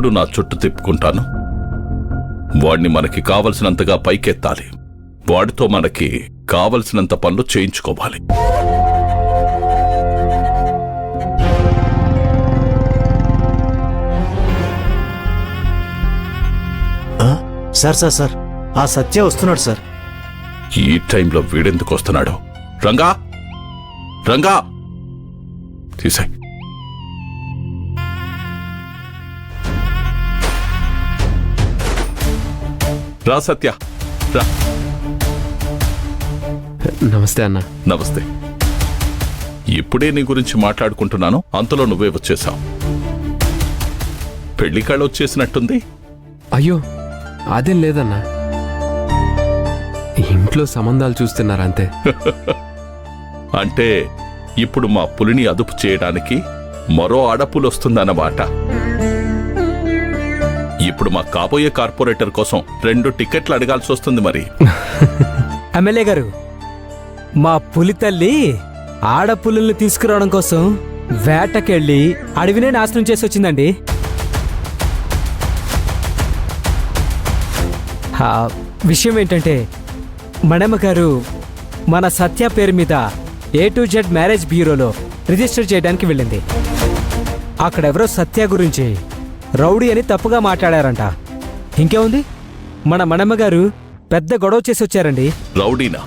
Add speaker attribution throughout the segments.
Speaker 1: ఇప్పుడు నా చుట్టూ తిప్పుకుంటాను. వాణ్ణి మనకి కావలసినంతగా పైకెత్తాలి. వాడితో మనకి కావలసినంత పనులు చేయించుకోవాలి.
Speaker 2: సార్ ఆ సత్య వస్తున్నాడు సార్.
Speaker 1: ఈ టైంలో వీడెందుకు వస్తున్నాడు? రంగా రంగా తీసాయి. రా సత్య రా.
Speaker 3: నమస్తే అన్న.
Speaker 1: నమస్తే. ఇప్పుడే నీ గురించి మాట్లాడుకుంటున్నాను, అంతలో నువ్వే వచ్చేసావు. పెళ్లి కాళ్ళు వచ్చేసినట్టుంది.
Speaker 3: అయ్యో అదేం లేదన్నా, ఇంట్లో సంబంధాలు చూస్తున్నారంతే.
Speaker 1: అంటే ఇప్పుడు మా పులిని అదుపు చేయడానికి మరో ఆడపులొస్తుందన్నమాట. ఇప్పుడు మా కాబోయే కార్పొరేటర్ కోసం 2 టికెట్లు అడగాల్సి వస్తుంది. మరి
Speaker 4: ఎమ్మెల్యే గారు, మా పులి తల్లి ఆడపులుల్ని తీసుకురావడం కోసం వేటకెళ్ళి అడవినే నాశనం చేసి వచ్చిందండి. విషయం ఏంటంటే, మణమ్మ గారు మన సత్య పేరు మీద A to Z మ్యారేజ్ బ్యూరోలో రిజిస్టర్ చేయడానికి వెళ్ళింది. అక్కడెవరో సత్య గురించి రౌడీ అని తప్పుగా మాట్లాడారంట. ఇంకేముంది, మన మణమ్మ గారు పెద్ద గొడవ చేసి వచ్చారండి.
Speaker 1: రౌడీనా?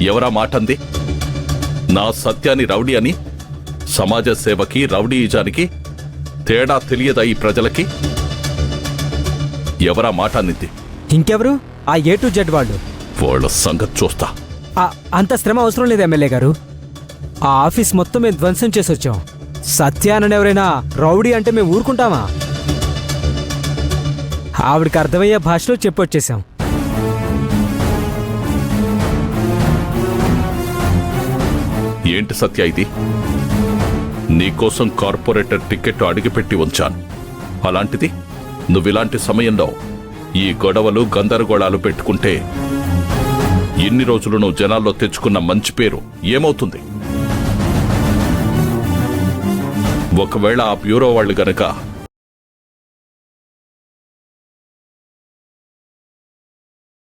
Speaker 1: ఎవరా మాటంది? నా సత్యాన్ని రౌడీ అని? సమాజ సేవకి రౌడీయిజానికి తేడా తెలియదా ఈ ప్రజలకి? ఎవరా మాట అన్నింది?
Speaker 4: ఇంకెవరు? ఆ A to Z వాళ్ళు.
Speaker 1: వాళ్ళ సంగతి చూస్తా.
Speaker 4: అంత శ్రమ అవసరం లేదు ఎమ్మెల్యే గారు. ఆ ఆఫీస్ మొత్తం మేము ధ్వంసం చేసి వచ్చాం. సత్యానని ఎవరైనా రౌడీ అంటే మేము ఊరుకుంటామా? ఆవిడికి అర్థమయ్యే భాషలో చెప్పొచ్చేసాం.
Speaker 1: ఏంటి సత్య ఇది? నీకోసం కార్పొరేటర్ టికెట్ అడిగిపెట్టి ఉంచాను. అలాంటిది నువ్విలాంటి సమయంలో ఈ గొడవలు గందరగోళాలు పెట్టుకుంటే ఇన్ని రోజులు నువ్వు జనాల్లో తెచ్చుకున్న మంచి పేరు ఏమవుతుంది? ఒకవేళ ఆ బ్యూరో వాళ్ళు గనక